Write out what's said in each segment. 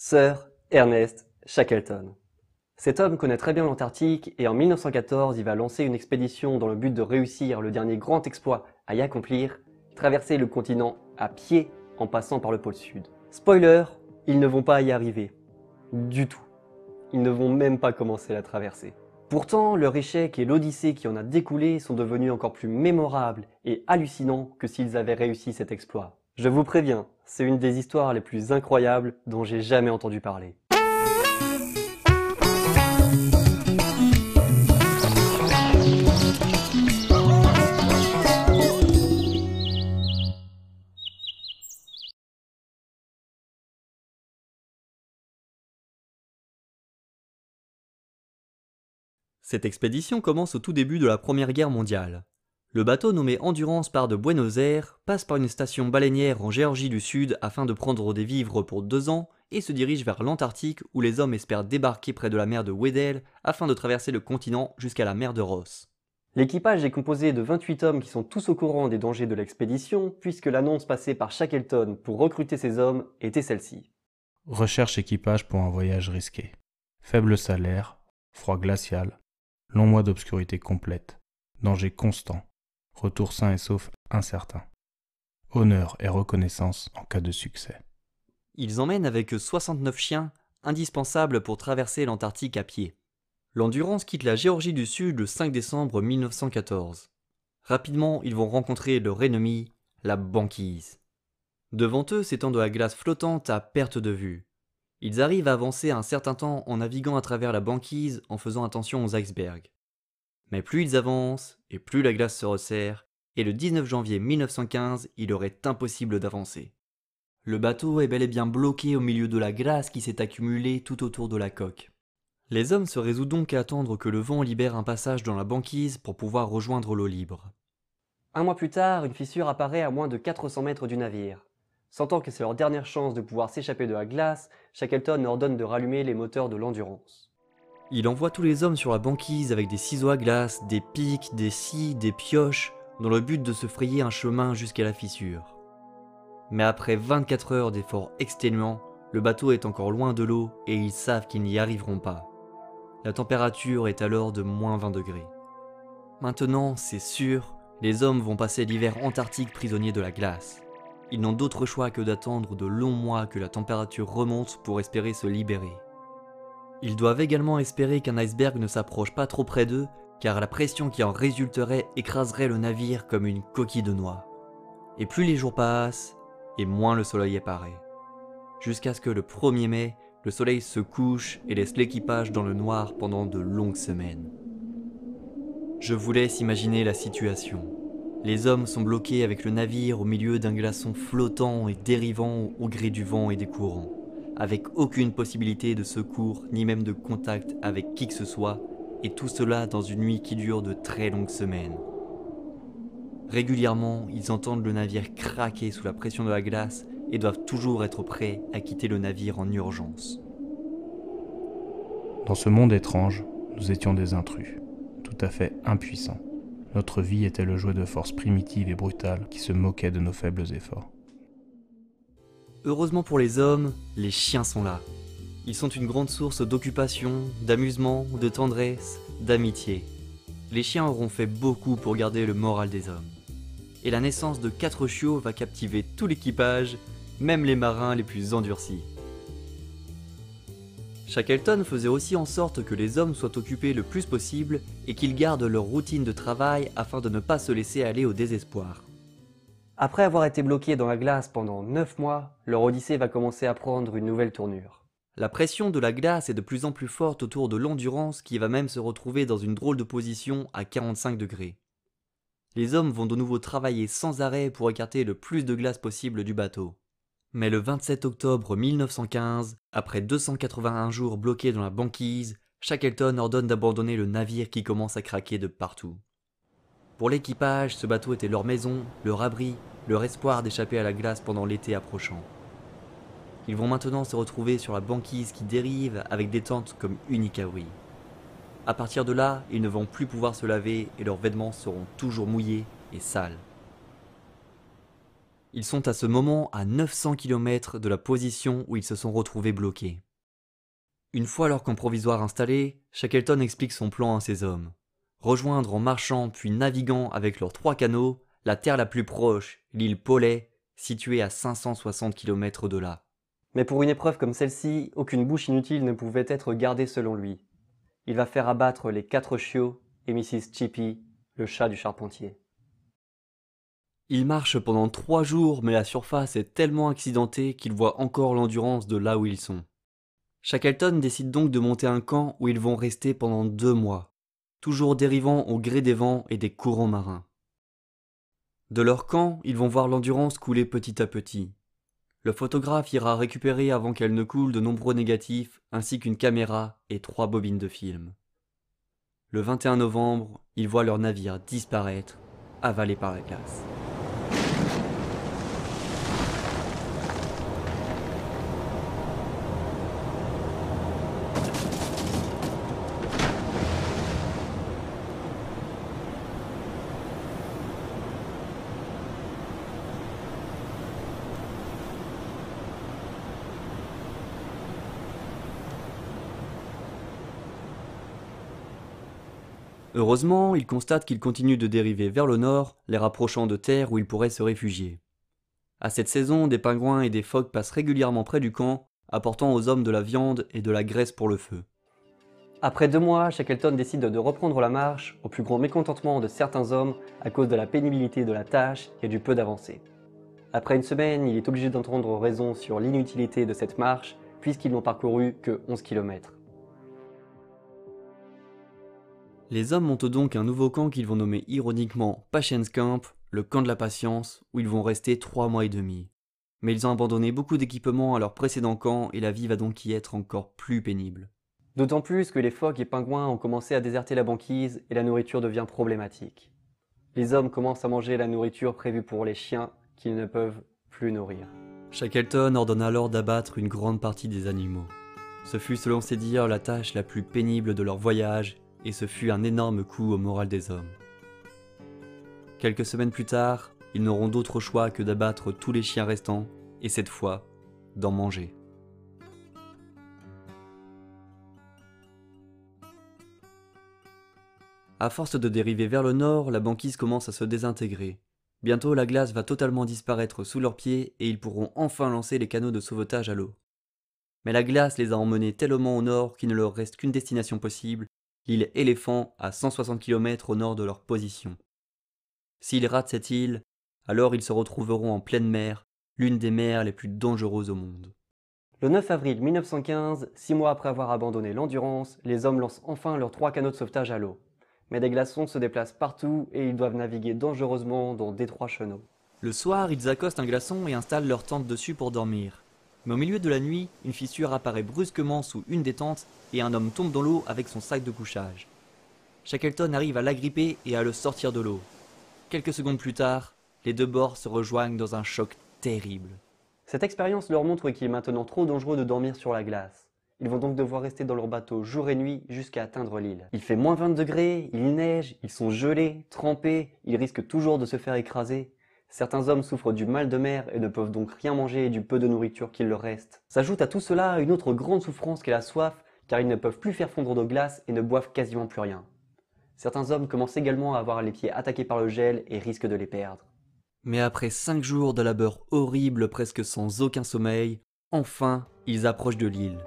Sir Ernest Shackleton. Cet homme connaît très bien l'Antarctique et en 1914 il va lancer une expédition dans le but de réussir le dernier grand exploit à y accomplir, traverser le continent à pied en passant par le pôle sud. Spoiler, ils ne vont pas y arriver. Du tout. Ils ne vont même pas commencer la traversée. Pourtant, leur échec et l'odyssée qui en a découlé sont devenus encore plus mémorables et hallucinants que s'ils avaient réussi cet exploit. Je vous préviens, c'est une des histoires les plus incroyables dont j'ai jamais entendu parler. Cette expédition commence au tout début de la Première Guerre mondiale. Le bateau nommé Endurance part de Buenos Aires, passe par une station baleinière en Géorgie du Sud afin de prendre des vivres pour 2 ans et se dirige vers l'Antarctique où les hommes espèrent débarquer près de la mer de Weddell afin de traverser le continent jusqu'à la mer de Ross. L'équipage est composé de 28 hommes qui sont tous au courant des dangers de l'expédition puisque l'annonce passée par Shackleton pour recruter ces hommes était celle-ci. Recherche équipage pour un voyage risqué. Faible salaire, froid glacial, long mois d'obscurité complète, danger constant, retour sain et sauf incertain. Honneur et reconnaissance en cas de succès. Ils emmènent avec eux 69 chiens, indispensables pour traverser l'Antarctique à pied. L'Endurance quitte la Géorgie du Sud le 5 décembre 1914. Rapidement, ils vont rencontrer leur ennemi, la banquise. Devant eux s'étend de la glace flottante à perte de vue. Ils arrivent à avancer un certain temps en naviguant à travers la banquise en faisant attention aux icebergs. Mais plus ils avancent, et plus la glace se resserre, et le 19 janvier 1915, il leur est impossible d'avancer. Le bateau est bel et bien bloqué au milieu de la glace qui s'est accumulée tout autour de la coque. Les hommes se résolent donc à attendre que le vent libère un passage dans la banquise pour pouvoir rejoindre l'eau libre. Un mois plus tard, une fissure apparaît à moins de 400 mètres du navire. Sentant que c'est leur dernière chance de pouvoir s'échapper de la glace, Shackleton ordonne de rallumer les moteurs de l'Endurance. Il envoie tous les hommes sur la banquise avec des ciseaux à glace, des pics, des scies, des pioches, dans le but de se frayer un chemin jusqu'à la fissure. Mais après 24 heures d'efforts exténuants, le bateau est encore loin de l'eau et ils savent qu'ils n'y arriveront pas. La température est alors de moins 20 degrés. Maintenant, c'est sûr, les hommes vont passer l'hiver antarctique prisonniers de la glace. Ils n'ont d'autre choix que d'attendre de longs mois que la température remonte pour espérer se libérer. Ils doivent également espérer qu'un iceberg ne s'approche pas trop près d'eux, car la pression qui en résulterait écraserait le navire comme une coquille de noix. Et plus les jours passent, et moins le soleil apparaît. Jusqu'à ce que le 1er mai, le soleil se couche et laisse l'équipage dans le noir pendant de longues semaines. Je vous laisse imaginer la situation. Les hommes sont bloqués avec le navire au milieu d'un glaçon flottant et dérivant au gré du vent et des courants, avec aucune possibilité de secours ni même de contact avec qui que ce soit, et tout cela dans une nuit qui dure de très longues semaines. Régulièrement, ils entendent le navire craquer sous la pression de la glace et doivent toujours être prêts à quitter le navire en urgence. Dans ce monde étrange, nous étions des intrus, tout à fait impuissants. Notre vie était le jouet de forces primitives et brutales qui se moquaient de nos faibles efforts. Heureusement pour les hommes, les chiens sont là. Ils sont une grande source d'occupation, d'amusement, de tendresse, d'amitié. Les chiens auront fait beaucoup pour garder le moral des hommes. Et la naissance de 4 chiots va captiver tout l'équipage, même les marins les plus endurcis. Shackleton faisait aussi en sorte que les hommes soient occupés le plus possible et qu'ils gardent leur routine de travail afin de ne pas se laisser aller au désespoir. Après avoir été bloqués dans la glace pendant 9 mois, leur odyssée va commencer à prendre une nouvelle tournure. La pression de la glace est de plus en plus forte autour de l'Endurance qui va même se retrouver dans une drôle de position à 45 degrés. Les hommes vont de nouveau travailler sans arrêt pour écarter le plus de glace possible du bateau. Mais le 27 octobre 1915, après 281 jours bloqués dans la banquise, Shackleton ordonne d'abandonner le navire qui commence à craquer de partout. Pour l'équipage, ce bateau était leur maison, leur abri, leur espoir d'échapper à la glace pendant l'été approchant. Ils vont maintenant se retrouver sur la banquise qui dérive avec des tentes comme unique abri. À partir de là, ils ne vont plus pouvoir se laver et leurs vêtements seront toujours mouillés et sales. Ils sont à ce moment à 900 km de la position où ils se sont retrouvés bloqués. Une fois leur camp provisoire installé, Shackleton explique son plan à ses hommes. Rejoindre en marchant puis naviguant avec leurs 3 canots la terre la plus proche, l'île Paulet, située à 560 km de là. Mais pour une épreuve comme celle-ci, aucune bouche inutile ne pouvait être gardée selon lui. Il va faire abattre les 4 chiots et Mrs. Chippy, le chat du charpentier. Ils marchent pendant 3 jours, mais la surface est tellement accidentée qu'ils voient encore l'endurance de là où ils sont. Shackleton décide donc de monter un camp où ils vont rester pendant 2 mois, toujours dérivant au gré des vents et des courants marins. De leur camp, ils vont voir l'endurance couler petit à petit. Le photographe ira récupérer avant qu'elle ne coule de nombreux négatifs, ainsi qu'une caméra et 3 bobines de film. Le 21 novembre, ils voient leur navire disparaître, avalé par la glace. Heureusement, ils constatent qu'ils continuent de dériver vers le nord, les rapprochant de terre où ils pourraient se réfugier. À cette saison, des pingouins et des phoques passent régulièrement près du camp, apportant aux hommes de la viande et de la graisse pour le feu. Après 2 mois, Shackleton décide de reprendre la marche, au plus grand mécontentement de certains hommes à cause de la pénibilité de la tâche et du peu d'avancée. Après une semaine, il est obligé d'entendre raison sur l'inutilité de cette marche, puisqu'ils n'ont parcouru que 11 km. Les hommes montent donc un nouveau camp qu'ils vont nommer ironiquement Patience Camp, le camp de la patience, où ils vont rester 3 mois et demi. Mais ils ont abandonné beaucoup d'équipements à leur précédent camp et la vie va donc y être encore plus pénible. D'autant plus que les phoques et pingouins ont commencé à déserter la banquise et la nourriture devient problématique. Les hommes commencent à manger la nourriture prévue pour les chiens qu'ils ne peuvent plus nourrir. Shackleton ordonne alors d'abattre une grande partie des animaux. Ce fut selon ses dires la tâche la plus pénible de leur voyage et ce fut un énorme coup au moral des hommes. Quelques semaines plus tard, ils n'auront d'autre choix que d'abattre tous les chiens restants et cette fois, d'en manger. À force de dériver vers le nord, la banquise commence à se désintégrer. Bientôt, la glace va totalement disparaître sous leurs pieds et ils pourront enfin lancer les canaux de sauvetage à l'eau. Mais la glace les a emmenés tellement au nord qu'il ne leur reste qu'une destination possible, l'île Éléphant à 160 km au nord de leur position. S'ils ratent cette île, alors ils se retrouveront en pleine mer, l'une des mers les plus dangereuses au monde. Le 9 avril 1915, 6 mois après avoir abandonné l'Endurance, les hommes lancent enfin leurs 3 canots de sauvetage à l'eau. Mais des glaçons se déplacent partout et ils doivent naviguer dangereusement dans d'étroits chenaux. Le soir, ils accostent un glaçon et installent leur tente dessus pour dormir. Mais au milieu de la nuit, une fissure apparaît brusquement sous une des tentes et un homme tombe dans l'eau avec son sac de couchage. Shackleton arrive à l'agripper et à le sortir de l'eau. Quelques secondes plus tard, les deux bords se rejoignent dans un choc terrible. Cette expérience leur montre qu'il est maintenant trop dangereux de dormir sur la glace. Ils vont donc devoir rester dans leur bateau jour et nuit jusqu'à atteindre l'île. Il fait moins 20 degrés, il neige, ils sont gelés, trempés, ils risquent toujours de se faire écraser. Certains hommes souffrent du mal de mer et ne peuvent donc rien manger du peu de nourriture qu'il leur reste. S'ajoute à tout cela une autre grande souffrance qu'est la soif, car ils ne peuvent plus faire fondre de glace et ne boivent quasiment plus rien. Certains hommes commencent également à avoir les pieds attaqués par le gel et risquent de les perdre. Mais après 5 jours de labeur horrible presque sans aucun sommeil, enfin, ils approchent de l'île.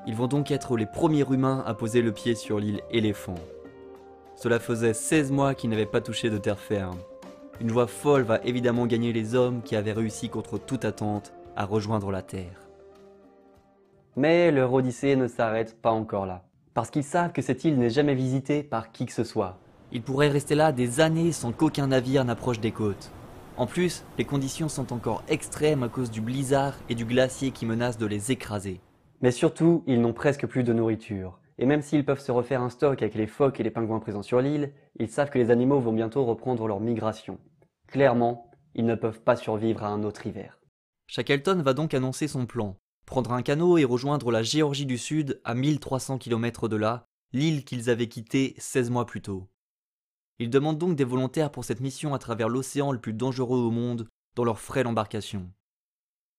Ils vont donc être les premiers humains à poser le pied sur l'île Éléphant. Cela faisait 16 mois qu'ils n'avaient pas touché de terre ferme. Une joie folle va évidemment gagner les hommes qui avaient réussi contre toute attente à rejoindre la Terre. Mais leur odyssée ne s'arrête pas encore là. Parce qu'ils savent que cette île n'est jamais visitée par qui que ce soit. Ils pourraient rester là des années sans qu'aucun navire n'approche des côtes. En plus, les conditions sont encore extrêmes à cause du blizzard et du glacier qui menacent de les écraser. Mais surtout, ils n'ont presque plus de nourriture. Et même s'ils peuvent se refaire un stock avec les phoques et les pingouins présents sur l'île, ils savent que les animaux vont bientôt reprendre leur migration. Clairement, ils ne peuvent pas survivre à un autre hiver. Shackleton va donc annoncer son plan. Prendre un canot et rejoindre la Géorgie du Sud à 1300 km de là, l'île qu'ils avaient quittée 16 mois plus tôt. Il demande donc des volontaires pour cette mission à travers l'océan le plus dangereux au monde, dans leur frêle embarcation.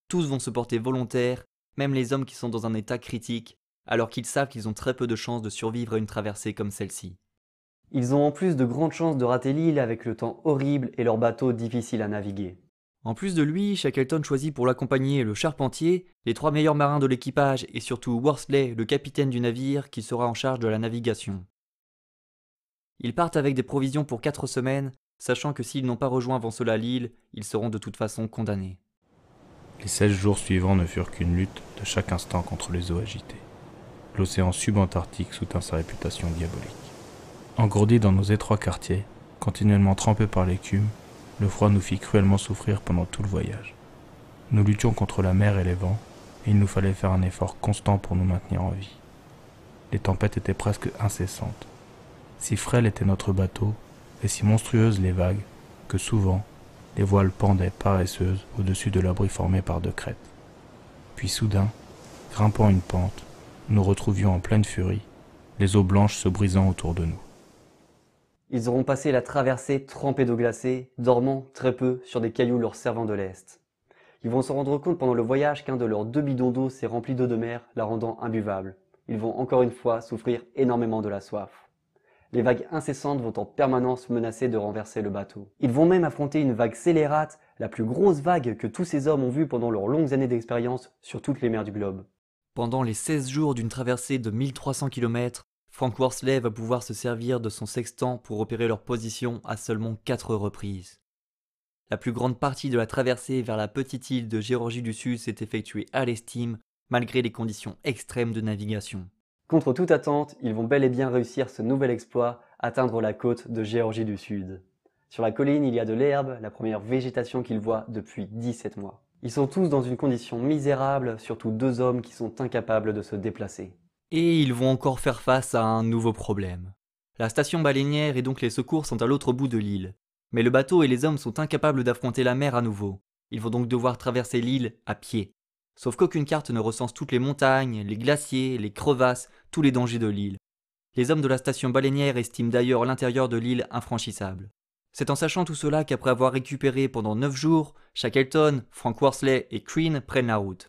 Tous vont se porter volontaires, même les hommes qui sont dans un état critique, alors qu'ils savent qu'ils ont très peu de chances de survivre à une traversée comme celle-ci. Ils ont en plus de grandes chances de rater l'île avec le temps horrible et leur bateau difficile à naviguer. En plus de lui, Shackleton choisit pour l'accompagner le charpentier, les 3 meilleurs marins de l'équipage et surtout Worsley, le capitaine du navire qui sera en charge de la navigation. Ils partent avec des provisions pour 4 semaines, sachant que s'ils n'ont pas rejoint avant cela l'île, ils seront de toute façon condamnés. Les 16 jours suivants ne furent qu'une lutte de chaque instant contre les eaux agitées. L'océan subantarctique soutint sa réputation diabolique. Engourdis dans nos étroits quartiers, continuellement trempés par l'écume, le froid nous fit cruellement souffrir pendant tout le voyage. Nous luttions contre la mer et les vents, et il nous fallait faire un effort constant pour nous maintenir en vie. Les tempêtes étaient presque incessantes. Si frêle était notre bateau, et si monstrueuses les vagues, que souvent, les voiles pendaient paresseuses au-dessus de l'abri formé par 2 crêtes. Puis soudain, grimpant une pente, nous retrouvions en pleine furie, les eaux blanches se brisant autour de nous. Ils auront passé la traversée trempés d'eau glacée, dormant très peu sur des cailloux leur servant de lest. Ils vont se rendre compte pendant le voyage qu'un de leurs 2 bidons d'eau s'est rempli d'eau de mer, la rendant imbuvable. Ils vont encore une fois souffrir énormément de la soif. Les vagues incessantes vont en permanence menacer de renverser le bateau. Ils vont même affronter une vague scélérate, la plus grosse vague que tous ces hommes ont vue pendant leurs longues années d'expérience sur toutes les mers du globe. Pendant les 16 jours d'une traversée de 1300 km, Frank Worsley va pouvoir se servir de son sextant pour repérer leur position à seulement 4 reprises. La plus grande partie de la traversée vers la petite île de Géorgie du Sud s'est effectuée à l'estime, malgré les conditions extrêmes de navigation. Contre toute attente, ils vont bel et bien réussir ce nouvel exploit, atteindre la côte de Géorgie du Sud. Sur la colline, il y a de l'herbe, la première végétation qu'ils voient depuis 17 mois. Ils sont tous dans une condition misérable, surtout 2 hommes qui sont incapables de se déplacer. Et ils vont encore faire face à un nouveau problème. La station baleinière et donc les secours sont à l'autre bout de l'île. Mais le bateau et les hommes sont incapables d'affronter la mer à nouveau. Ils vont donc devoir traverser l'île à pied. Sauf qu'aucune carte ne recense toutes les montagnes, les glaciers, les crevasses, tous les dangers de l'île. Les hommes de la station baleinière estiment d'ailleurs l'intérieur de l'île infranchissable. C'est en sachant tout cela qu'après avoir récupéré pendant 9 jours, Shackleton, Frank Worsley et Crean prennent la route.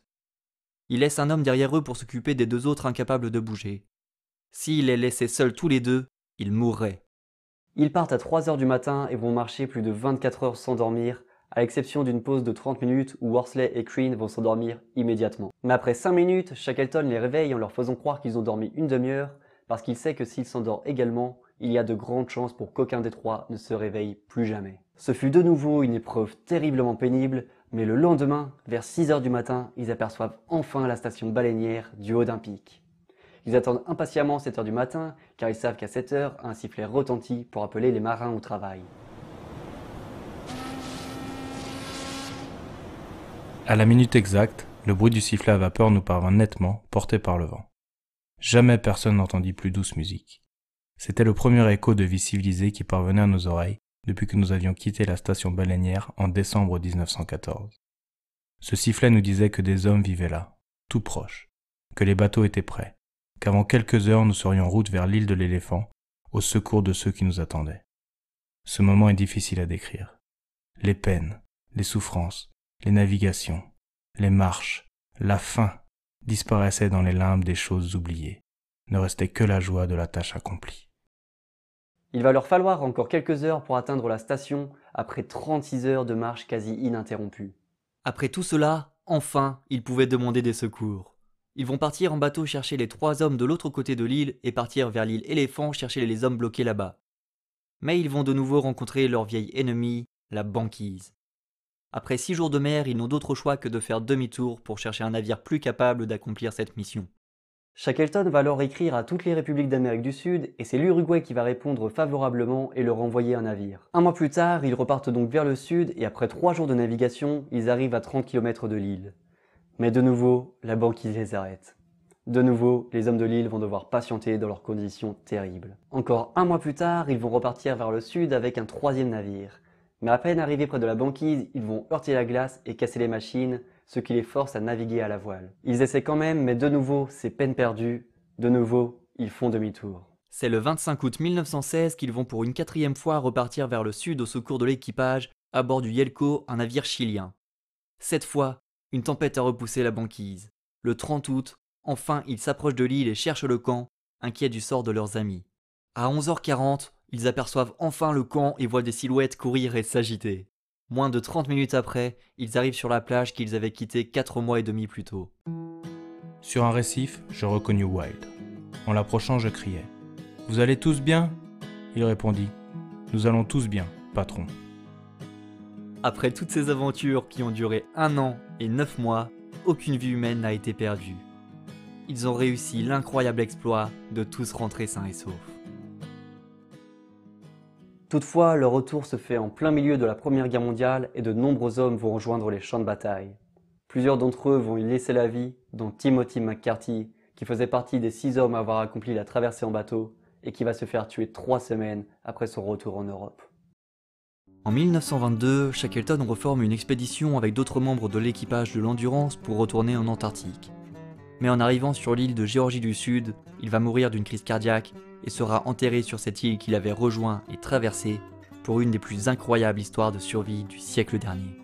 Ils laissent un homme derrière eux pour s'occuper des 2 autres incapables de bouger. S'ils les laissaient seuls tous les 2, ils mourraient. Ils partent à 3 heures du matin et vont marcher plus de 24 heures sans dormir, à l'exception d'une pause de 30 minutes où Worsley et Crean vont s'endormir immédiatement. Mais après 5 minutes, Shackleton les réveille en leur faisant croire qu'ils ont dormi une demi-heure, parce qu'il sait que s'il s'endort également, il y a de grandes chances pour qu'aucun des 3 ne se réveille plus jamais. Ce fut de nouveau une épreuve terriblement pénible, mais le lendemain, vers 6 heures du matin, ils aperçoivent enfin la station baleinière du haut d'un pic. Ils attendent impatiemment 7 heures du matin, car ils savent qu'à 7 heures, un sifflet retentit pour appeler les marins au travail. À la minute exacte, le bruit du sifflet à vapeur nous parvint nettement, porté par le vent. Jamais personne n'entendit plus douce musique. C'était le premier écho de vie civilisée qui parvenait à nos oreilles depuis que nous avions quitté la station baleinière en décembre 1914. Ce sifflet nous disait que des hommes vivaient là, tout proche, que les bateaux étaient prêts, qu'avant quelques heures nous serions en route vers l'île de l'Éléphant, au secours de ceux qui nous attendaient. Ce moment est difficile à décrire. Les peines, les souffrances, les navigations, les marches, la faim disparaissaient dans les limbes des choses oubliées. Ne restait que la joie de la tâche accomplie. Il va leur falloir encore quelques heures pour atteindre la station après 36 heures de marche quasi ininterrompue. Après tout cela, enfin, ils pouvaient demander des secours. Ils vont partir en bateau chercher les 3 hommes de l'autre côté de l'île et partir vers l'île Éléphant chercher les hommes bloqués là-bas. Mais ils vont de nouveau rencontrer leur vieil ennemi, la banquise. Après 6 jours de mer, ils n'ont d'autre choix que de faire demi-tour pour chercher un navire plus capable d'accomplir cette mission. Shackleton va alors écrire à toutes les républiques d'Amérique du Sud et c'est l'Uruguay qui va répondre favorablement et leur envoyer un navire. Un mois plus tard, ils repartent donc vers le sud et après 3 jours de navigation, ils arrivent à 30 km de l'île. Mais de nouveau, la banquise les arrête. De nouveau, les hommes de l'île vont devoir patienter dans leurs conditions terribles. Encore un mois plus tard, ils vont repartir vers le sud avec un 3e navire. Mais à peine arrivés près de la banquise, ils vont heurter la glace et casser les machines, ce qui les force à naviguer à la voile. Ils essaient quand même, mais de nouveau, c'est peine perdue. De nouveau, ils font demi-tour. C'est le 25 août 1916 qu'ils vont pour une 4e fois repartir vers le sud au secours de l'équipage, à bord du Yelko, un navire chilien. Cette fois, une tempête a repoussé la banquise. Le 30 août, enfin, ils s'approchent de l'île et cherchent le camp, inquiets du sort de leurs amis. À 11h40, ils aperçoivent enfin le camp et voient des silhouettes courir et s'agiter. Moins de 30 minutes après, ils arrivent sur la plage qu'ils avaient quittée 4 mois et demi plus tôt. Sur un récif, je reconnus Wild. En l'approchant, je criai. « Vous allez tous bien ?» Il répondit. « Nous allons tous bien, patron. » Après toutes ces aventures qui ont duré 1 an et 9 mois, aucune vie humaine n'a été perdue. Ils ont réussi l'incroyable exploit de tous rentrer sains et saufs. Toutefois, leur retour se fait en plein milieu de la Première Guerre mondiale et de nombreux hommes vont rejoindre les champs de bataille. Plusieurs d'entre eux vont y laisser la vie, dont Timothy McCarthy, qui faisait partie des 6 hommes à avoir accompli la traversée en bateau et qui va se faire tuer 3 semaines après son retour en Europe. En 1922, Shackleton reforme une expédition avec d'autres membres de l'équipage de l'Endurance pour retourner en Antarctique. Mais en arrivant sur l'île de Géorgie du Sud, il va mourir d'une crise cardiaque et sera enterré sur cette île qu'il avait rejoint et traversée pour une des plus incroyables histoires de survie du siècle dernier.